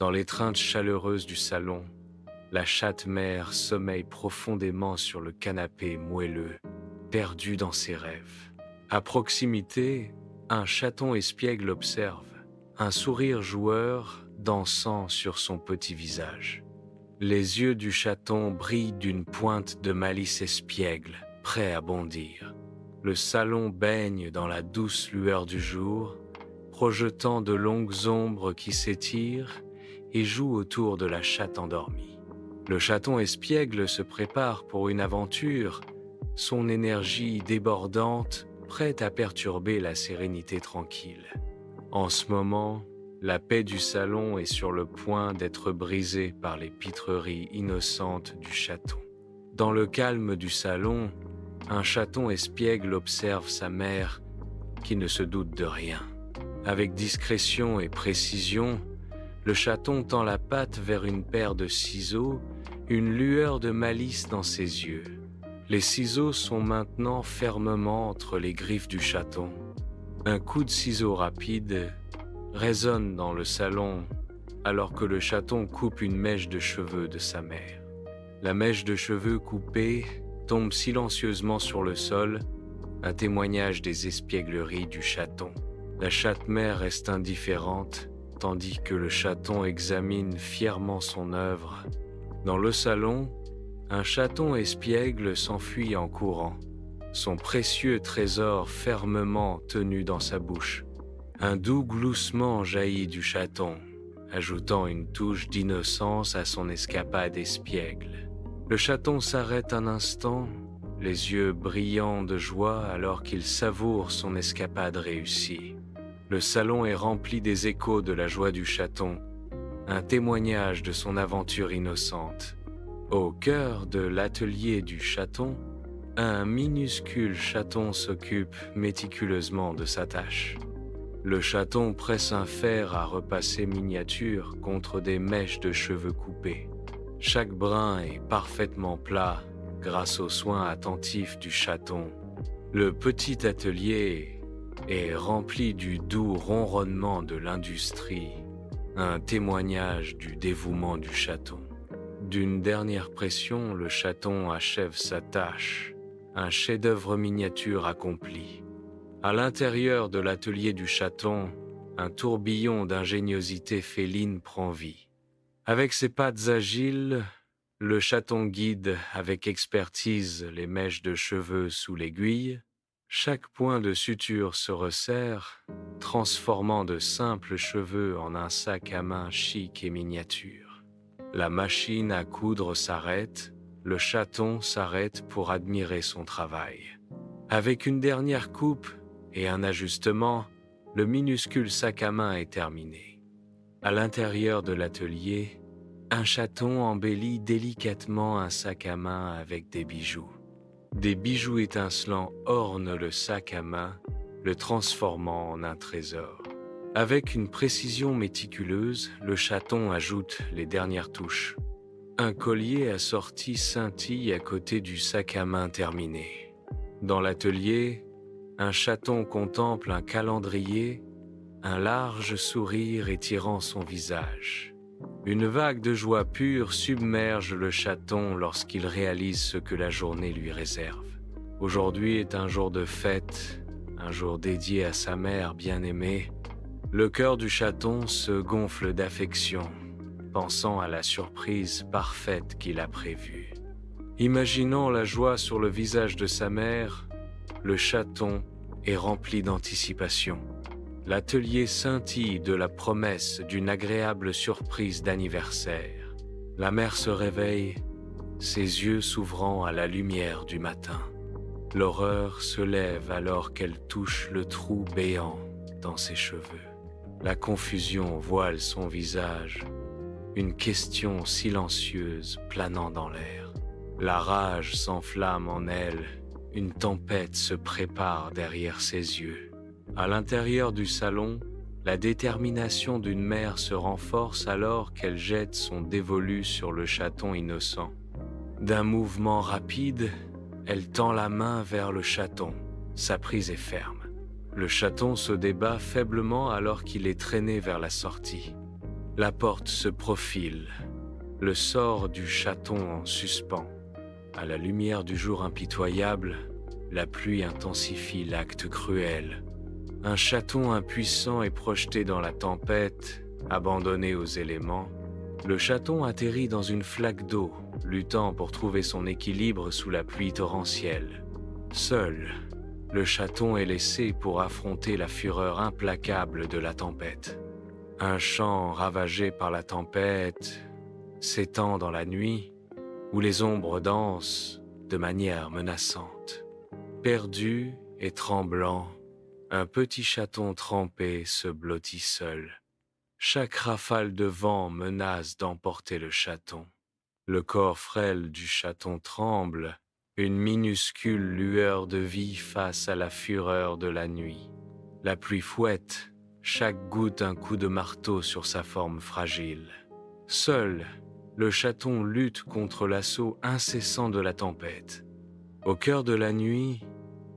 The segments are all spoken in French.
Dans l'étreinte chaleureuse du salon, la chatte-mère sommeille profondément sur le canapé moelleux, perdue dans ses rêves. À proximité, un chaton espiègle l'observe, un sourire joueur dansant sur son petit visage. Les yeux du chaton brillent d'une pointe de malice espiègle, prêt à bondir. Le salon baigne dans la douce lueur du jour, projetant de longues ombres qui s'étirent et jouent autour de la chatte endormie. Le chaton espiègle se prépare pour une aventure, son énergie débordante, prête à perturber la sérénité tranquille. En ce moment, la paix du salon est sur le point d'être brisée par les pitreries innocentes du chaton. Dans le calme du salon, un chaton espiègle observe sa mère qui ne se doute de rien. Avec discrétion et précision, le chaton tend la patte vers une paire de ciseaux, une lueur de malice dans ses yeux. Les ciseaux sont maintenant fermement entre les griffes du chaton. Un coup de ciseau rapide résonne dans le salon alors que le chaton coupe une mèche de cheveux de sa mère. La mèche de cheveux coupée tombe silencieusement sur le sol, un témoignage des espiègleries du chaton. La chatte-mère reste indifférente, tandis que le chaton examine fièrement son œuvre. Dans le salon, un chaton espiègle s'enfuit en courant, son précieux trésor fermement tenu dans sa bouche. Un doux gloussement jaillit du chaton, ajoutant une touche d'innocence à son escapade espiègle. Le chaton s'arrête un instant, les yeux brillants de joie alors qu'il savoure son escapade réussie. Le salon est rempli des échos de la joie du chaton, un témoignage de son aventure innocente. Au cœur de l'atelier du chaton, un minuscule chaton s'occupe méticuleusement de sa tâche. Le chaton presse un fer à repasser miniature contre des mèches de cheveux coupés. Chaque brin est parfaitement plat grâce aux soins attentifs du chaton. Le petit atelier est rempli du doux ronronnement de l'industrie, un témoignage du dévouement du chaton. D'une dernière pression, le chaton achève sa tâche, un chef-d'œuvre miniature accompli. À l'intérieur de l'atelier du chaton, un tourbillon d'ingéniosité féline prend vie. Avec ses pattes agiles, le chaton guide avec expertise les mèches de cheveux sous l'aiguille. Chaque point de suture se resserre, transformant de simples cheveux en un sac à main chic et miniature. La machine à coudre s'arrête, le chaton s'arrête pour admirer son travail. Avec une dernière coupe et un ajustement, le minuscule sac à main est terminé. À l'intérieur de l'atelier, un chaton embellit délicatement un sac à main avec des bijoux. Des bijoux étincelants ornent le sac à main, le transformant en un trésor. Avec une précision méticuleuse, le chaton ajoute les dernières touches. Un collier assorti scintille à côté du sac à main terminé. Dans l'atelier, un chaton contemple un calendrier, un large sourire étirant son visage. Une vague de joie pure submerge le chaton lorsqu'il réalise ce que la journée lui réserve. Aujourd'hui est un jour de fête, un jour dédié à sa mère bien-aimée. Le cœur du chaton se gonfle d'affection, pensant à la surprise parfaite qu'il a prévue. Imaginant la joie sur le visage de sa mère, le chaton est rempli d'anticipation. L'atelier scintille de la promesse d'une agréable surprise d'anniversaire. La mère se réveille, ses yeux s'ouvrant à la lumière du matin. L'horreur se lève alors qu'elle touche le trou béant dans ses cheveux. La confusion voile son visage, une question silencieuse planant dans l'air. La rage s'enflamme en elle, une tempête se prépare derrière ses yeux. À l'intérieur du salon, la détermination d'une mère se renforce alors qu'elle jette son dévolu sur le chaton innocent. D'un mouvement rapide, elle tend la main vers le chaton. Sa prise est ferme. Le chaton se débat faiblement alors qu'il est traîné vers la sortie. La porte se profile, le sort du chaton en suspens. À la lumière du jour impitoyable, la pluie intensifie l'acte cruel. Un chaton impuissant est projeté dans la tempête, abandonné aux éléments. Le chaton atterrit dans une flaque d'eau, luttant pour trouver son équilibre sous la pluie torrentielle. Seul, le chaton est laissé pour affronter la fureur implacable de la tempête. Un champ ravagé par la tempête s'étend dans la nuit, où les ombres dansent de manière menaçante. Perdu et tremblant, un petit chaton trempé se blottit seul. Chaque rafale de vent menace d'emporter le chaton. Le corps frêle du chaton tremble, une minuscule lueur de vie face à la fureur de la nuit. La pluie fouette, chaque goutte un coup de marteau sur sa forme fragile. Seul, le chaton lutte contre l'assaut incessant de la tempête. Au cœur de la nuit,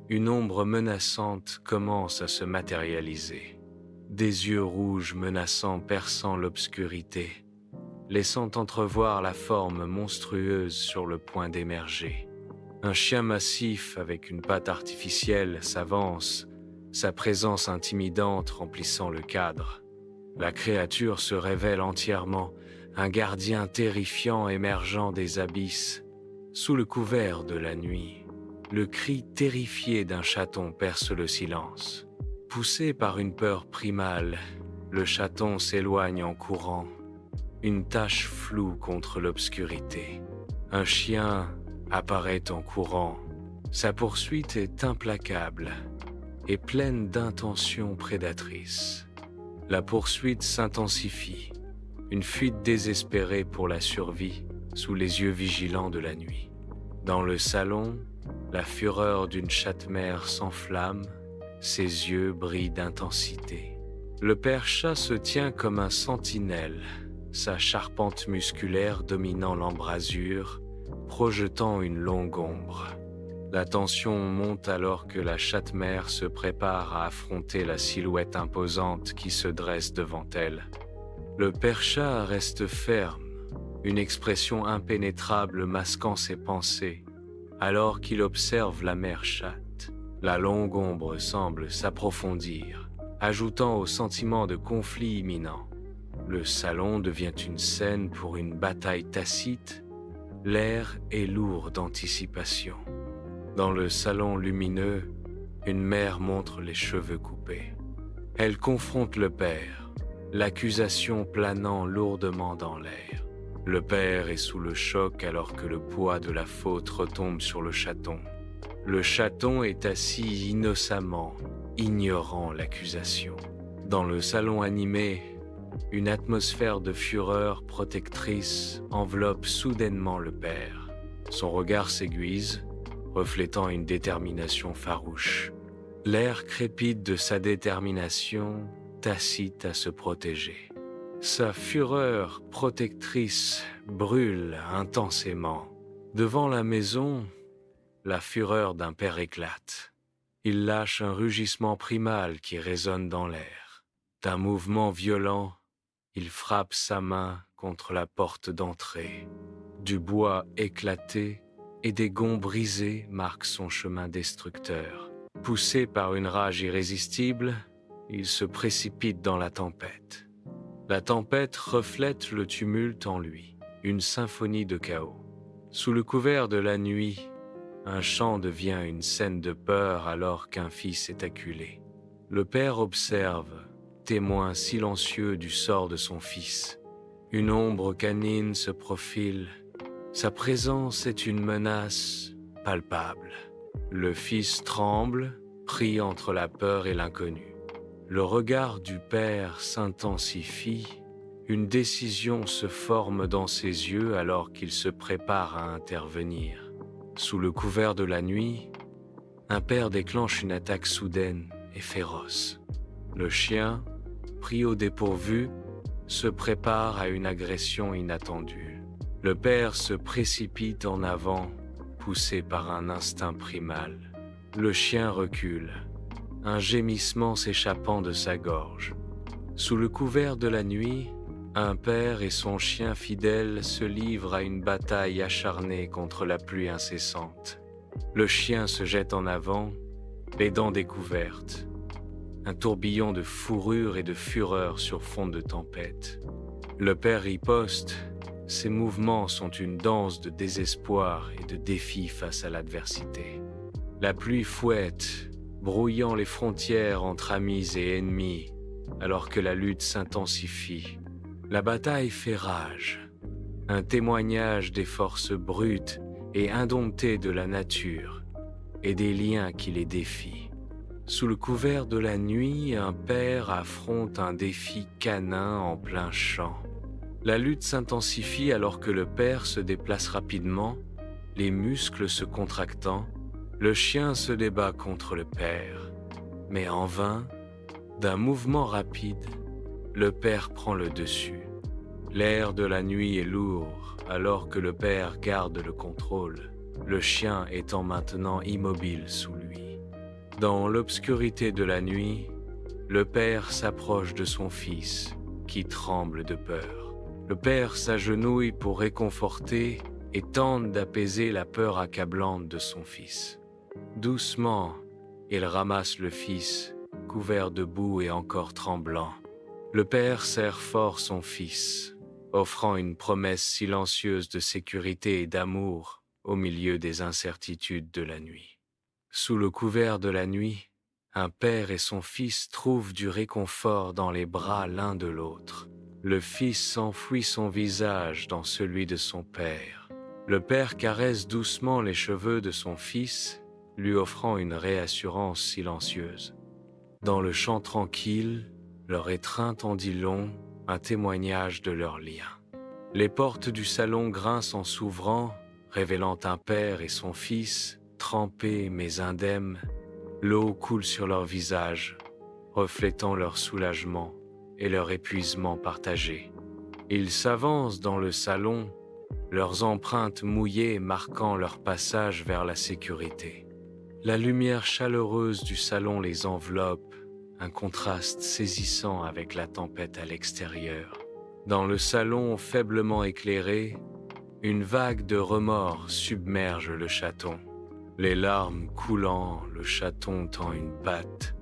une ombre menaçante commence à se matérialiser. Des yeux rouges menaçants perçant l'obscurité, laissant entrevoir la forme monstrueuse sur le point d'émerger. Un chien massif avec une patte artificielle s'avance, sa présence intimidante remplissant le cadre. La créature se révèle entièrement, un gardien terrifiant émergeant des abysses. Sous le couvert de la nuit, le cri terrifié d'un chaton perce le silence. Poussé par une peur primale, le chaton s'éloigne en courant, une tache floue contre l'obscurité. Un chien apparaît en courant. Sa poursuite est implacable et pleine d'intentions prédatrices. La poursuite s'intensifie, une fuite désespérée pour la survie sous les yeux vigilants de la nuit. Dans le salon, la fureur d'une chatte-mère s'enflamme, ses yeux brillent d'intensité. Le père chat se tient comme un sentinelle, sa charpente musculaire dominant l'embrasure, projetant une longue ombre. La tension monte alors que la chatte-mère se prépare à affronter la silhouette imposante qui se dresse devant elle. Le père chat reste ferme, une expression impénétrable masquant ses pensées, alors qu'il observe la mère chatte. La longue ombre semble s'approfondir, ajoutant au sentiment de conflit imminent. Le salon devient une scène pour une bataille tacite. L'air est lourd d'anticipation. Dans le salon lumineux, une mère montre les cheveux coupés. Elle confronte le père, l'accusation planant lourdement dans l'air. Le père est sous le choc alors que le poids de la faute retombe sur le chaton. Le chaton est assis innocemment, ignorant l'accusation. Dans le salon animé, une atmosphère de fureur protectrice enveloppe soudainement le père. Son regard s'aiguise, reflétant une détermination farouche. L'air crépite de sa détermination, tacite à se protéger. Sa fureur protectrice brûle intensément. Devant la maison, la fureur d'un père éclate. Il lâche un rugissement primal qui résonne dans l'air. D'un mouvement violent, il frappe sa main contre la porte d'entrée. Du bois éclaté et des gonds brisés marquent son chemin destructeur. Poussé par une rage irrésistible, il se précipite dans la tempête. La tempête reflète le tumulte en lui, une symphonie de chaos. Sous le couvert de la nuit, un chant devient une scène de peur alors qu'un fils est acculé. Le père observe, témoin silencieux du sort de son fils. Une ombre canine se profile. Sa présence est une menace palpable. Le fils tremble, pris entre la peur et l'inconnu. Le regard du père s'intensifie. Une décision se forme dans ses yeux alors qu'il se prépare à intervenir. Sous le couvert de la nuit, un père déclenche une attaque soudaine et féroce. Le chien, pris au dépourvu, se prépare à une agression inattendue. Le père se précipite en avant, poussé par un instinct primal. Le chien recule, un gémissement s'échappant de sa gorge. Sous le couvert de la nuit, Un père et son chien fidèle se livrent à une bataille acharnée contre la pluie incessante. Le chien se jette en avant, les dents découvertes. Un tourbillon de fourrure et de fureur sur fond de tempête. Le père riposte, ses mouvements sont une danse de désespoir et de défi face à l'adversité. La pluie fouette, brouillant les frontières entre amis et ennemis, alors que la lutte s'intensifie. La bataille fait rage, un témoignage des forces brutes et indomptées de la nature et des liens qui les défient. Sous le couvert de la nuit, un père affronte un défi canin en plein champ. La lutte s'intensifie alors que le père se déplace rapidement, les muscles se contractant. Le chien se débat contre le père, mais en vain, d'un mouvement rapide, le père prend le dessus. L'air de la nuit est lourd alors que le père garde le contrôle, le chien étant maintenant immobile sous lui. Dans l'obscurité de la nuit, le père s'approche de son fils, qui tremble de peur. Le père s'agenouille pour réconforter et tente d'apaiser la peur accablante de son fils. Doucement, il ramasse le fils, couvert de boue et encore tremblant. Le père serre fort son fils, offrant une promesse silencieuse de sécurité et d'amour au milieu des incertitudes de la nuit. Sous le couvert de la nuit, un père et son fils trouvent du réconfort dans les bras l'un de l'autre. Le fils enfouit son visage dans celui de son père. Le père caresse doucement les cheveux de son fils, lui offrant une réassurance silencieuse. Dans le champ tranquille, leur étreinte en dit long, un témoignage de leur lien. Les portes du salon grincent en s'ouvrant, révélant un père et son fils, trempés mais indemnes. L'eau coule sur leur visage, reflétant leur soulagement et leur épuisement partagé. Ils s'avancent dans le salon, leurs empreintes mouillées marquant leur passage vers la sécurité. La lumière chaleureuse du salon les enveloppe, un contraste saisissant avec la tempête à l'extérieur. Dans le salon faiblement éclairé, une vague de remords submerge le chaton. Les larmes coulant, le chaton tend une patte,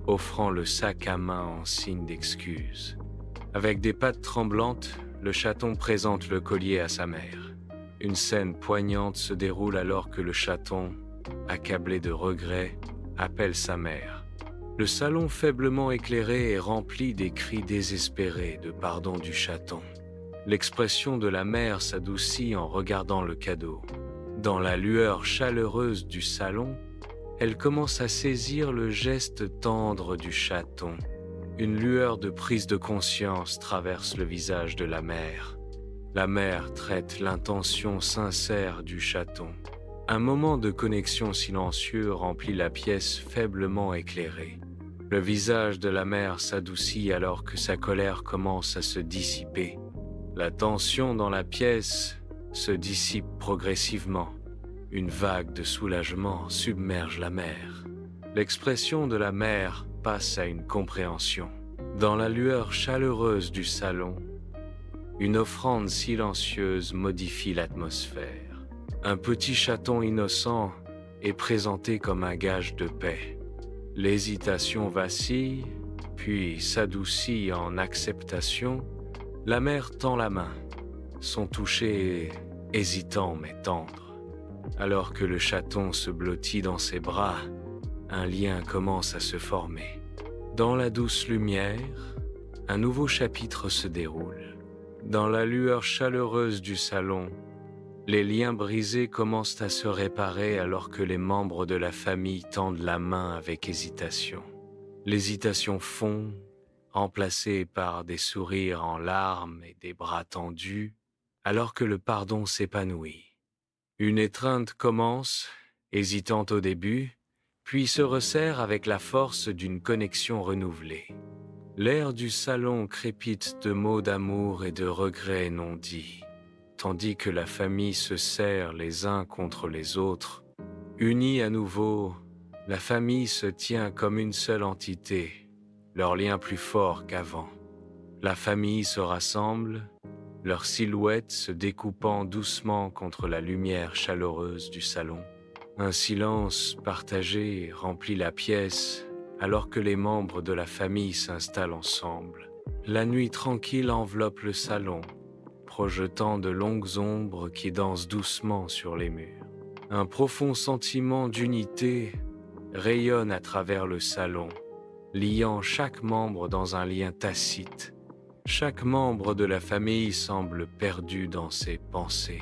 offrant le sac à main en signe d'excuse. Avec des pattes tremblantes, le chaton présente le collier à sa mère. Une scène poignante se déroule alors que le chaton, accablé de regrets, appelle sa mère. Le salon faiblement éclairé est rempli des cris désespérés de pardon du chaton. L'expression de la mère s'adoucit en regardant le cadeau. Dans la lueur chaleureuse du salon, elle commence à saisir le geste tendre du chaton. Une lueur de prise de conscience traverse le visage de la mère. La mère traite l'intention sincère du chaton. Un moment de connexion silencieux remplit la pièce faiblement éclairée. Le visage de la mère s'adoucit alors que sa colère commence à se dissiper. La tension dans la pièce se dissipe progressivement. Une vague de soulagement submerge la mère. L'expression de la mère passe à une compréhension. Dans la lueur chaleureuse du salon, une offrande silencieuse modifie l'atmosphère. Un petit chaton innocent est présenté comme un gage de paix. L'hésitation vacille, puis s'adoucit en acceptation. La mère tend la main. Son toucher est hésitant mais tendre. Alors que le chaton se blottit dans ses bras, un lien commence à se former. Dans la douce lumière, un nouveau chapitre se déroule. Dans la lueur chaleureuse du salon, les liens brisés commencent à se réparer alors que les membres de la famille tendent la main avec hésitation. L'hésitation fond, remplacée par des sourires en larmes et des bras tendus, alors que le pardon s'épanouit. Une étreinte commence, hésitante au début, puis se resserre avec la force d'une connexion renouvelée. L'air du salon crépite de mots d'amour et de regrets non dits, tandis que la famille se serre les uns contre les autres. Unis à nouveau, la famille se tient comme une seule entité, leur lien plus fort qu'avant. La famille se rassemble, leurs silhouettes se découpant doucement contre la lumière chaleureuse du salon. Un silence partagé remplit la pièce alors que les membres de la famille s'installent ensemble. La nuit tranquille enveloppe le salon, projetant de longues ombres qui dansent doucement sur les murs. Un profond sentiment d'unité rayonne à travers le salon, liant chaque membre dans un lien tacite. Chaque membre de la famille semble perdu dans ses pensées,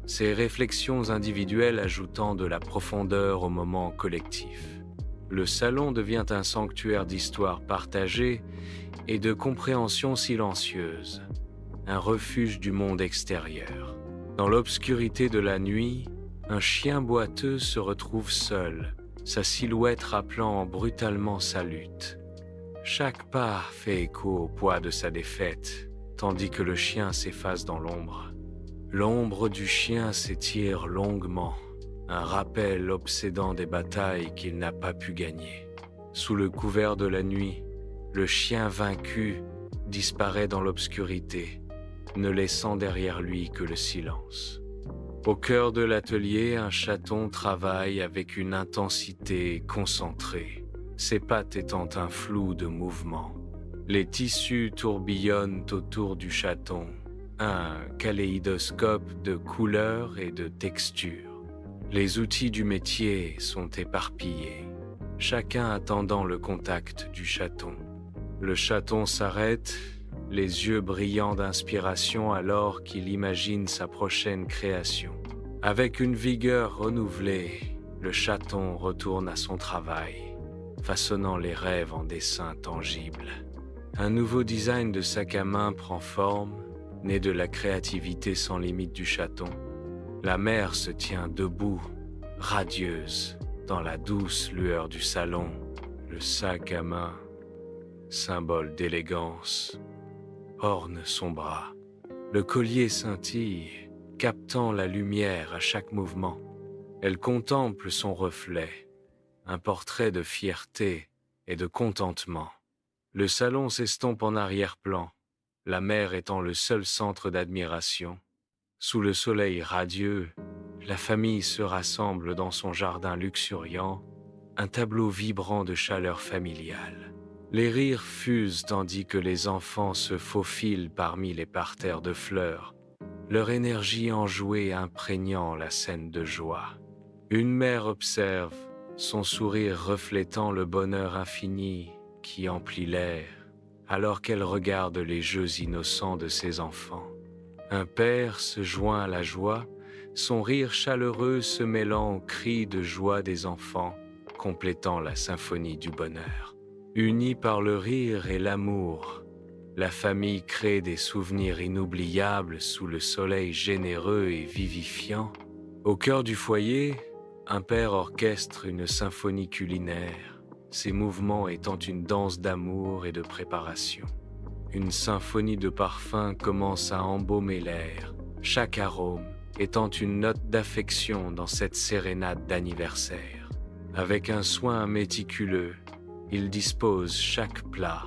ses réflexions individuelles ajoutant de la profondeur au moment collectif. Le salon devient un sanctuaire d'histoires partagées et de compréhension silencieuse, un refuge du monde extérieur. Dans l'obscurité de la nuit, un chien boiteux se retrouve seul, sa silhouette rappelant brutalement sa lutte. Chaque pas fait écho au poids de sa défaite, tandis que le chien s'efface dans l'ombre. L'ombre du chien s'étire longuement, un rappel obsédant des batailles qu'il n'a pas pu gagner. Sous le couvert de la nuit, le chien vaincu disparaît dans l'obscurité, ne laissant derrière lui que le silence. Au cœur de l'atelier, un chaton travaille avec une intensité concentrée, ses pattes étant un flou de mouvement. Les tissus tourbillonnent autour du chaton, un kaléidoscope de couleurs et de textures. Les outils du métier sont éparpillés, chacun attendant le contact du chaton. Le chaton s'arrête, les yeux brillants d'inspiration alors qu'il imagine sa prochaine création. Avec une vigueur renouvelée, le chaton retourne à son travail, façonnant les rêves en dessins tangibles. Un nouveau design de sac à main prend forme, né de la créativité sans limite du chaton. La mère se tient debout, radieuse, dans la douce lueur du salon. Le sac à main, symbole d'élégance, orne son bras. Le collier scintille, captant la lumière à chaque mouvement. Elle contemple son reflet, un portrait de fierté et de contentement. Le salon s'estompe en arrière-plan, la mère étant le seul centre d'admiration. Sous le soleil radieux, la famille se rassemble dans son jardin luxuriant, un tableau vibrant de chaleur familiale. Les rires fusent tandis que les enfants se faufilent parmi les parterres de fleurs, leur énergie enjouée imprégnant la scène de joie. Une mère observe, son sourire reflétant le bonheur infini qui emplit l'air, alors qu'elle regarde les jeux innocents de ses enfants. Un père se joint à la joie, son rire chaleureux se mêlant aux cris de joie des enfants, complétant la symphonie du bonheur. Unis par le rire et l'amour, la famille crée des souvenirs inoubliables sous le soleil généreux et vivifiant. Au cœur du foyer, un père orchestre une symphonie culinaire, ses mouvements étant une danse d'amour et de préparation. Une symphonie de parfums commence à embaumer l'air, chaque arôme étant une note d'affection dans cette sérénade d'anniversaire. Avec un soin méticuleux, il dispose chaque plat,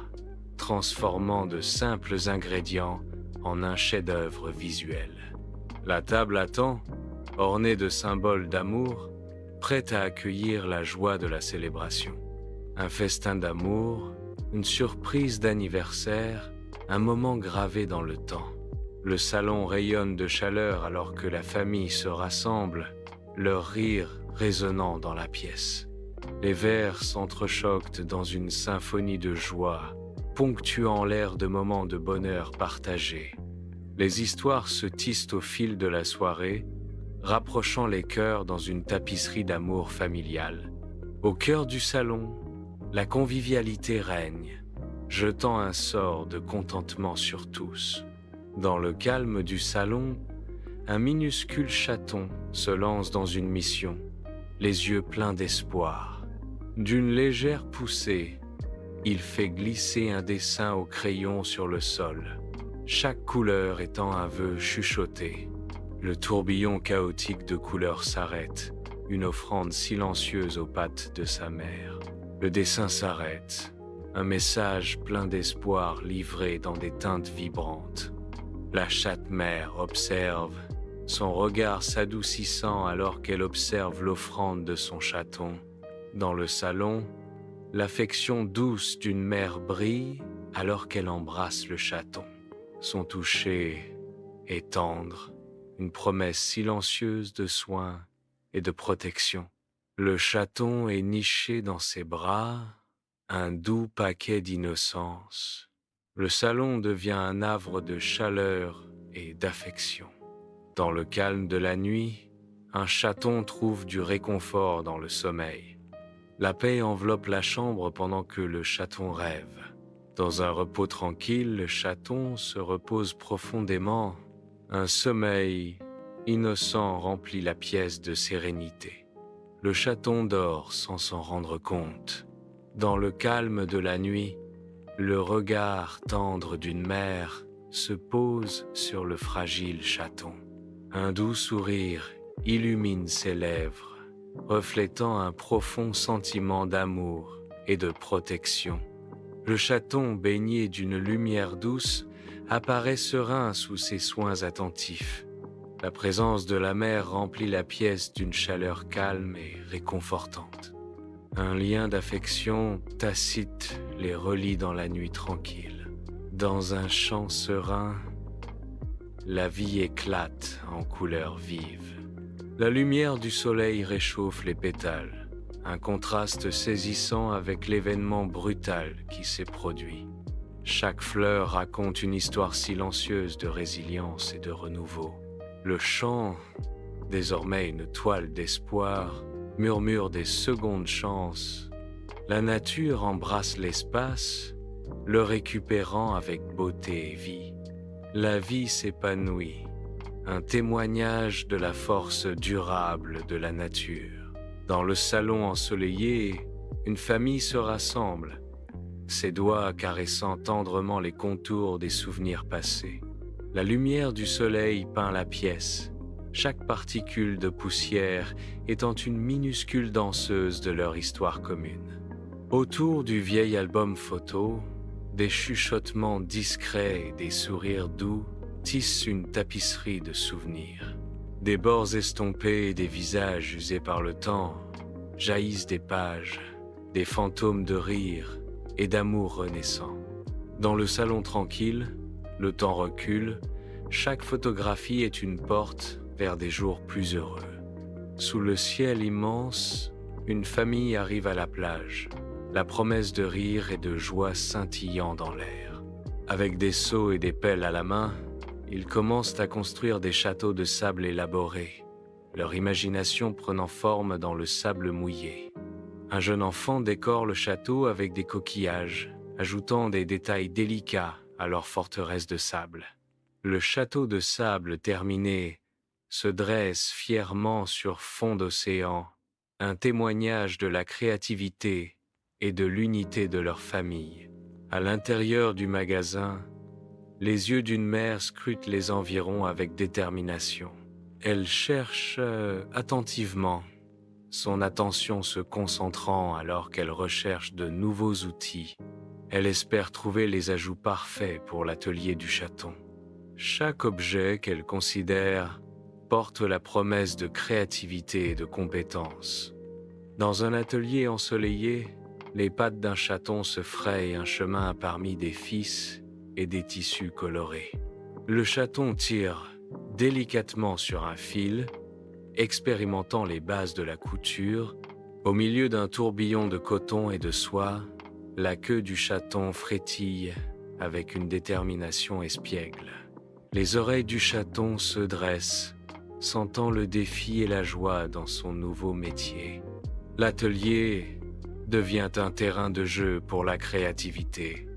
transformant de simples ingrédients en un chef-d'œuvre visuel. La table attend, ornée de symboles d'amour, prête à accueillir la joie de la célébration. Un festin d'amour, une surprise d'anniversaire, un moment gravé dans le temps. Le salon rayonne de chaleur alors que la famille se rassemble, leur rire résonnant dans la pièce. Les verres s'entrechoquent dans une symphonie de joie, ponctuant l'air de moments de bonheur partagés. Les histoires se tissent au fil de la soirée, rapprochant les cœurs dans une tapisserie d'amour familial. Au cœur du salon, la convivialité règne, jetant un sort de contentement sur tous. Dans le calme du salon, un minuscule chaton se lance dans une mission, les yeux pleins d'espoir. D'une légère poussée, il fait glisser un dessin au crayon sur le sol, chaque couleur étant un vœu chuchoté. Le tourbillon chaotique de couleurs s'arrête, une offrande silencieuse aux pattes de sa mère. Le dessin s'arrête, un message plein d'espoir livré dans des teintes vibrantes. La chatte-mère observe, son regard s'adoucissant alors qu'elle observe l'offrande de son chaton. Dans le salon, l'affection douce d'une mère brille alors qu'elle embrasse le chaton. Son toucher est tendre, une promesse silencieuse de soins et de protection. Le chaton est niché dans ses bras, un doux paquet d'innocence. Le salon devient un havre de chaleur et d'affection. Dans le calme de la nuit, un chaton trouve du réconfort dans le sommeil. La paix enveloppe la chambre pendant que le chaton rêve. Dans un repos tranquille, le chaton se repose profondément. Un sommeil innocent remplit la pièce de sérénité. Le chaton dort sans s'en rendre compte. Dans le calme de la nuit, le regard tendre d'une mère se pose sur le fragile chaton. Un doux sourire illumine ses lèvres, reflétant un profond sentiment d'amour et de protection. Le chaton, baigné d'une lumière douce, apparaît serein sous ses soins attentifs. La présence de la mère remplit la pièce d'une chaleur calme et réconfortante. Un lien d'affection tacite les relie dans la nuit tranquille. Dans un champ serein, la vie éclate en couleurs vives. La lumière du soleil réchauffe les pétales, un contraste saisissant avec l'événement brutal qui s'est produit. Chaque fleur raconte une histoire silencieuse de résilience et de renouveau. Le chant, désormais une toile d'espoir, murmure des secondes chances. La nature embrasse l'espace, le récupérant avec beauté et vie. La vie s'épanouit, un témoignage de la force durable de la nature. Dans le salon ensoleillé, une famille se rassemble, ses doigts caressant tendrement les contours des souvenirs passés. La lumière du soleil peint la pièce, chaque particule de poussière étant une minuscule danseuse de leur histoire commune. Autour du vieil album photo, des chuchotements discrets et des sourires doux tissent une tapisserie de souvenirs. Des bords estompés et des visages usés par le temps jaillissent des pages, des fantômes de rire et d'amour renaissant. Dans le salon tranquille, le temps recule, chaque photographie est une porte vers des jours plus heureux. Sous le ciel immense, une famille arrive à la plage, la promesse de rire et de joie scintillant dans l'air. Avec des seaux et des pelles à la main, ils commencent à construire des châteaux de sable élaborés, leur imagination prenant forme dans le sable mouillé. Un jeune enfant décore le château avec des coquillages, ajoutant des détails délicats à leur forteresse de sable. Le château de sable terminé se dresse fièrement sur fond d'océan, un témoignage de la créativité et de l'unité de leur famille. À l'intérieur du magasin, les yeux d'une mère scrutent les environs avec détermination. Elle cherche attentivement, son attention se concentrant alors qu'elle recherche de nouveaux outils. Elle espère trouver les ajouts parfaits pour l'atelier du chaton. Chaque objet qu'elle considère porte la promesse de créativité et de compétence. Dans un atelier ensoleillé, les pattes d'un chaton se frayent un chemin parmi des fils et des tissus colorés. Le chaton tire délicatement sur un fil, expérimentant les bases de la couture. Au milieu d'un tourbillon de coton et de soie, la queue du chaton frétille avec une détermination espiègle. Les oreilles du chaton se dressent, sentant le défi et la joie dans son nouveau métier. L'atelier devient un terrain de jeu pour la créativité,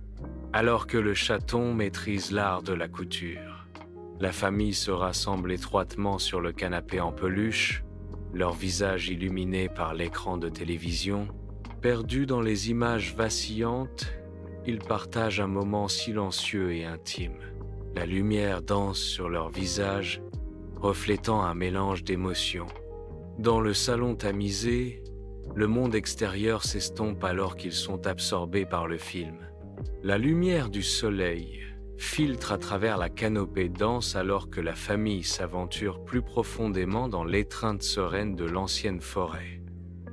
alors que le chaton maîtrise l'art de la couture. La famille se rassemble étroitement sur le canapé en peluche, leurs visages illuminés par l'écran de télévision. Perdus dans les images vacillantes, ils partagent un moment silencieux et intime. La lumière danse sur leurs visages, reflétant un mélange d'émotions. Dans le salon tamisé, Le monde extérieur s'estompe alors qu'ils sont absorbés par le film. La lumière du soleil filtre à travers la canopée dense alors que la famille s'aventure plus profondément dans l'étreinte sereine de l'ancienne forêt.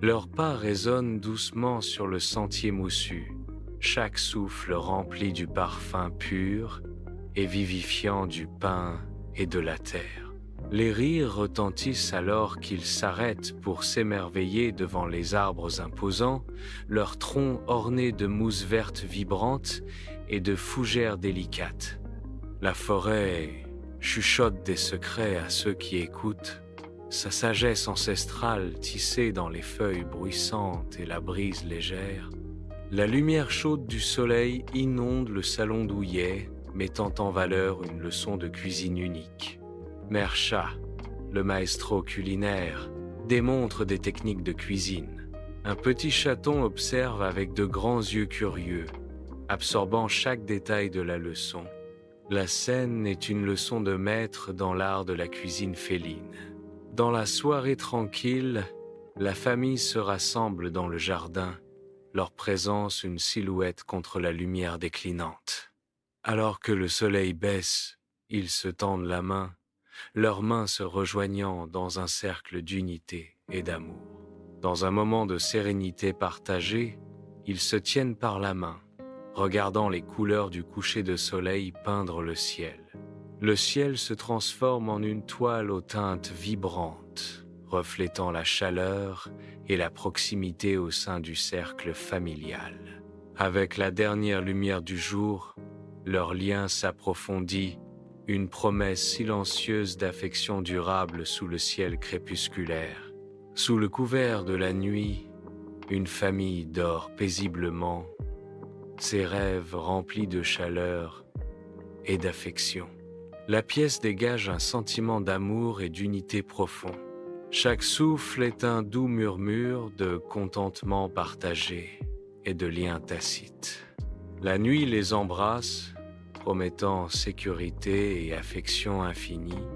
Leurs pas résonnent doucement sur le sentier moussu, chaque souffle rempli du parfum pur et vivifiant du pin et de la terre. Les rires retentissent alors qu'ils s'arrêtent pour s'émerveiller devant les arbres imposants, leurs troncs ornés de mousse verte vibrante et de fougères délicates. La forêt chuchote des secrets à ceux qui écoutent, sa sagesse ancestrale tissée dans les feuilles bruissantes et la brise légère. La lumière chaude du soleil inonde le salon douillet, mettant en valeur une leçon de cuisine unique. Mère Chat, le maestro culinaire, démontre des techniques de cuisine. Un petit chaton observe avec de grands yeux curieux, absorbant chaque détail de la leçon. La scène est une leçon de maître dans l'art de la cuisine féline. Dans la soirée tranquille, la famille se rassemble dans le jardin, leur présence une silhouette contre la lumière déclinante. Alors que le soleil baisse, ils se tendent la main, leurs mains se rejoignant dans un cercle d'unité et d'amour. Dans un moment de sérénité partagée, ils se tiennent par la main, regardant les couleurs du coucher de soleil peindre le ciel. Le ciel se transforme en une toile aux teintes vibrantes, reflétant la chaleur et la proximité au sein du cercle familial. Avec la dernière lumière du jour, leur lien s'approfondit, une promesse silencieuse d'affection durable sous le ciel crépusculaire. Sous le couvert de la nuit, une famille dort paisiblement, ses rêves remplis de chaleur et d'affection. La pièce dégage un sentiment d'amour et d'unité profond. Chaque souffle est un doux murmure de contentement partagé et de lien tacite. La nuit les embrasse, promettant sécurité et affection infinie,